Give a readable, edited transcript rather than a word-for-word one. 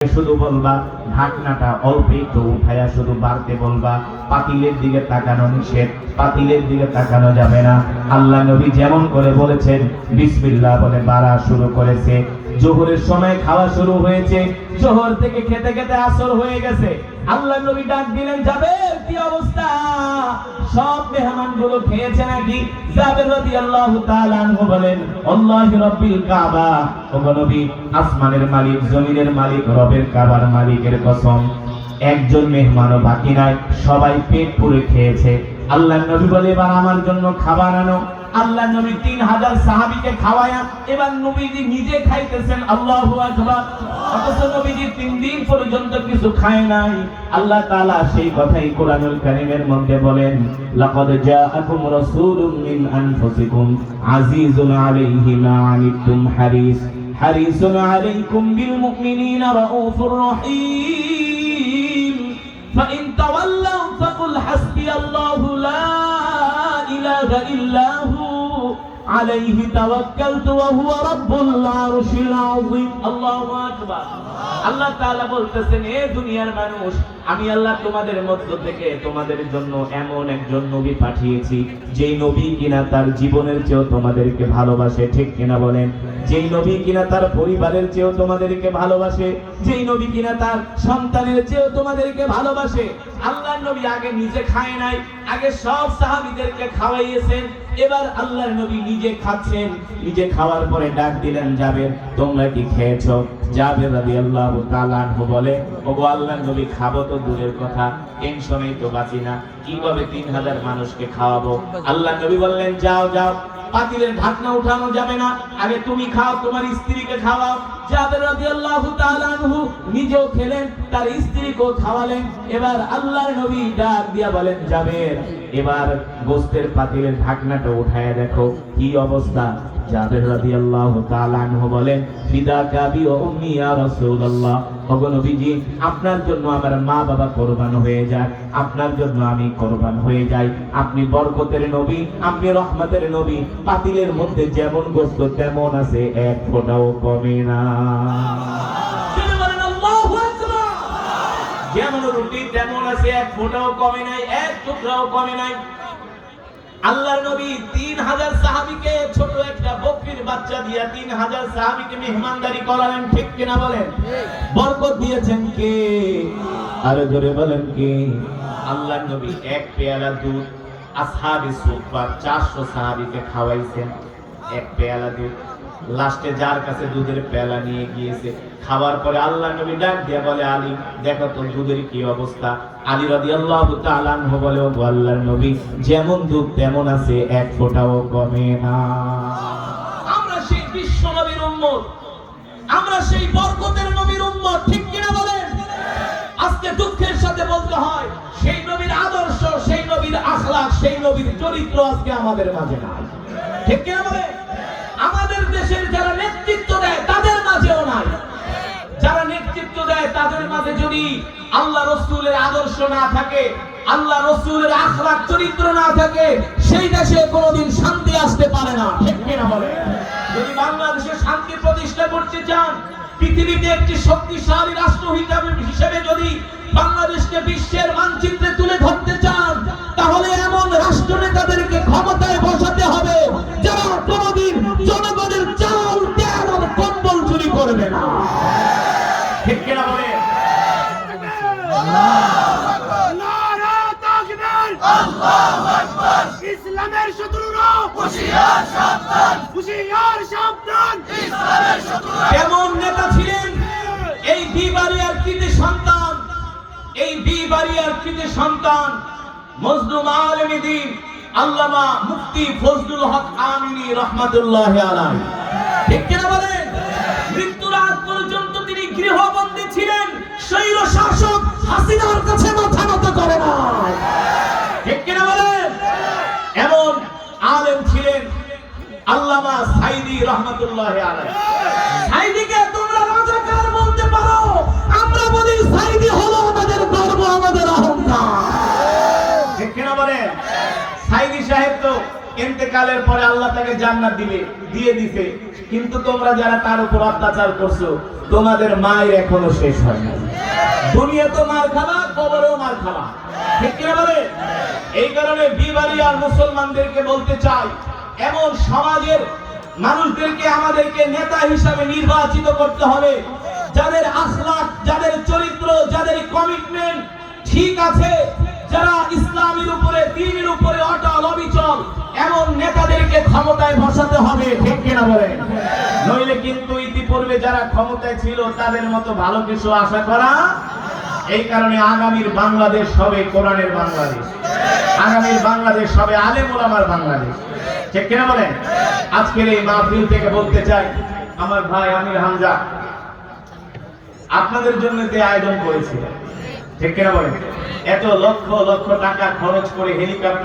শুধু বলবা, ঢাকনাটা অল্প একটু উঠায়া শুধু বাড়তে বলবা। পাতিলের দিকে তাকানো নিষেধ, পাতিলের দিকে তাকানো যাবে না। আল্লাহ নবী যেমন করে বলেছেন বিসমিল্লাহ বলে বাড়া শুরু করেছে। জোহরের সময় খাওয়া শুরু হয়েছে, জোহর থেকে খেতে খেতে আসর হয়ে গেছে। আল্লাহ নবী ডাক দিলেন, জাবের কি অবস্থা? সব মেহমানগুলো খেয়েছে নাকি? জাবের রাদিয়াল্লাহু তাআলা আনহু বলেন, আল্লাহু রাব্বিল কাবা, ওগো নবী, আসমানের মালিক জমিনের মালিক রবের কাবার মালিকের কসম, একজন মেহমানও বাকি নাই, সবাই পেট পুরে খেয়েছে। আল্লাহ নবী বলে, এবার আমার জন্য খাবার আনো। আল্লাহ নবী 3000 সাহাবীকে খাওয়ায়া এবার নবীজি নিজে খাইতেছেন। আল্লাহু আকবার। অথচ নবীজি 3 দিন পর্যন্ত কিছু খায় নাই। আল্লাহ তাআলা সেই কথাই কোরআনুল কারীমের মধ্যে বলেন, লাকাদ জাআকুম রাসূলুম মিন আনফুসিকুম আজিজুন আলাইহি মা আনিতুম হারিসুন আলাইকুম বিল মুমিনিনা রাউফুর রহিম ফাইন তাওয়াল্লাউ ফাকুল হাসবিয়াল্লাহু লা ইলাহা ইল্লা হু আলাইহি তাওয়াক্কালতু ওয়া হুয়া রাব্বুল আরশিল আযীম। আল্লাহু আকবার। আল্লাহ তাআলা বলতেছেন, এ দুনিয়ার মানুষ, আমি আল্লাহ তোমাদের মধ্য থেকে তোমাদের জন্য এমন একজন নবী পাঠিয়েছি, যেই নবী কিনা তার জীবনের চেয়েও তোমাদেরকে ভালোবাসে। ঠিক কিনা বলেন? যেই নবী কিনা তার পরিবারের চেয়েও তোমাদেরকে ভালোবাসে, যেই নবী কিনা তার সন্তানের চেয়েও তোমাদেরকে ভালোবাসে। আল্লাহর নবী আগে নিজে খায় নাই, আগে সব সাহাবীদেরকে খাওয়াইয়েছেন। এবার আল্লাহর নবী নিজে খাচ্ছেন। নিজে খাওয়ার পরে ডাক দিলেন, জাবের, তোমরা কি খেয়েছো? জাবের রাদিয়াল্লাহু তাআলা আনহু বলে, ওগো আল্লাহর নবী, খাবো তো দূরের কথা, টেনশনেই তো বাঁচি না, কিভাবে 3000 মানুষকে খাওয়াবো? আল্লাহর নবী বললেন, যাও যাও, পাতিলের ঢাকনা উঠানো যাবে না, আগে তুমি খাও, তোমার স্ত্রীকে খাওয়াও। জাবের রাদিয়াল্লাহু তাআলা আনহু নিজেও খেলেন, তার স্ত্রীকেও খাওয়ালেন। এবার আল্লাহর নবী ডাক দিয়া বলেন, জাবের, এবার গোশতের পাতিলের ঢাকনাটা উঠায়া দেখো কি অবস্থা। জাবের রাদিয়াল্লাহু তাআলা আনহু বলেন, ফিদাকা বি উম্মি ইয়া রাসূলুল্লাহ, ওগো নবীজি, আপনার জন্য আমার মা বাবা কুরবান হয়ে যায়, আপনার জন্য আমি কুরবান হয়ে যাই। আপনি বরকতের নবী, আপনি রহমতের নবী, পাতিলের মধ্যে যেমন গোশত তেমন আছে, এক ফোঁটাও কমে না। আল্লাহু আকবার। যেমন রুটি তেমন আছে, এক ফোঁটাও কমে নাই, এক টুকরাও কমে নাই। আল্লাহর নবী 3000 সাহাবীকে ছোট একটা বকরির বাচ্চা দিয়া 3000 সাহাবীকে মেহমানদারি করালেন। ঠিক কিনা বলেন? বরকত দিয়েছেন কে? আরো জোরে বলেন কে? আল্লাহর নবী এক পেয়ালা দুধ আসহাবে সুফফা 400 সাহাবীকে খাওয়াইছেন। এক পেয়ালা দুধ, লাস্টে যার কাছে দুধের পেয়ালা নিয়ে গিয়েছে, খাওয়ার পরে আল্লাহ নবী ডাক দিয়ে বলে, আলী, দেখো তো দুধের কি অবস্থা। আলী রাদিয়াল্লাহু তাআলা আনহু বলে, ও আল্লাহর নবী, যেমন দুধ তেমন আছে, এক ফোঁটাও কমে না। আমরা সেই বিশ্ব নবীর উম্মত, আমরা সেই বরকতের নবীর উম্মত। ঠিক কিনা বলেন? আজকে দুঃখের সাথে বলতে হয়, সেই নবীর আদর্শ, সেই নবীর আখলাক, সেই নবীর চরিত্র আজকে আমাদের মাঝে নাই। ঠিক কিনা বলেন? আমাদের দেশের যারা নেতৃত্ব দেয় তাদের মাঝেও নাই। যারা নেতৃত্ব দেয় তাদের মাঝে যদি আল্লাহ রাসূলের আদর্শ না থাকে, আল্লাহ রাসূলের আখলাক চরিত্র না থাকে, সেই দেশে কোনোদিন শান্তি আসতে পারে না। ঠিক কিনা বলেন? যদি বাংলাদেশে শান্তি প্রতিষ্ঠা করতে চান, পৃথিবীতে একটি শক্তিশালী রাষ্ট্র হিসেবে যদি বাংলাদেশকে বিশ্বের মানচিত্রে তুলে ধরতে চান, তাহলে এমন রাষ্ট্র নেতাদেরকে ক্ষমতায় বসাতে হবে যারা কোনোদিন জনগণের চাল, তেল আর কম্বল চুরি করবে না। ঠিক কিনা বলেন? আল্লাহু আকবার। ইসলামের শত্রুরা হুঁশিয়ার সাবধান, হুঁশিয়ার সাবধান, ইসলামের শত্রুরা। কেমন নেতা ছিলেন এই বিবারিয়ার কৃতি সন্তান, এই বিবারিয়ার কৃতি সন্তান মজলুম আলেম দ্বীন আল্লামা মুফতি ফজলুল হক আমিনী রাহমাতুল্লাহি আলাইহি। ঠিক কিনা বলেন? মৃত্যুর আগ পর্যন্ত তিনি গৃহবন্দী ছিলেন, স্বৈর শাসক হাসিনার কাছে মাথা নত করে না। ঠিক কিনা বলেন? এমন আলেম ছিলেন আল্লামা সাইদি রাহমাতুল্লাহি আলাইহি। সাইদিকে তোমরা রাজাকার বলতে পারো, আমরা বলি সাইদি হলো আমাদের গর্ব, আমাদের অহংকার। ঠিক কিনা বলেন? সাইদি সাহেব তো ইন্তেকালের পরে আল্লাহ তাকে জান্নাত দিয়ে দিতে, কিন্তু তোমরা যারা তার উপর অত্যাচার করছো তোমাদের মায়ের এখনো শেষ হয় না। দুনিয়া তো মার খাবা, কবরেও মার খাবা, ঠিক কি বলে? এই কারণে বিবাড়িয়ার মুসলমানদেরকে বলতে চাই, এমন সমাজের মানুষদেরকে আমাদেরকে নেতা হিসাবে নির্বাচিত করতে হবে, যাদের আখলাক, যাদের চরিত্র, যাদের কমিটমেন্ট ঠিক আছে, যারা ইসলামের উপরে, দ্বীনের উপরে অটল অবিচল, এমন নেতাদেরকে ক্ষমতায় বসাতে হবে, ঠিক কিনা বলেন? নইলে কিন্তু ইতিপূর্বে যারা ক্ষমতায় ছিল তাদের মতো ভালো কিছু আশা করা। এই কারণে আগামীর বাংলাদেশ হবে কোরআনের বাংলাদেশ, আগামীর বাংলাদেশ হবে আলেম ওলামার বাংলাদেশ, ঠিক কিনা বলেন? আজকের এই মাহফিল থেকে বলতে চাই, আমার ভাই আমির হামজা আপনাদের জন্য যে আয়োজন করেছিল, ঠিক কিনা বলেন? এত লক্ষ লক্ষ টাকা খরচ করে হেলিকপ্টার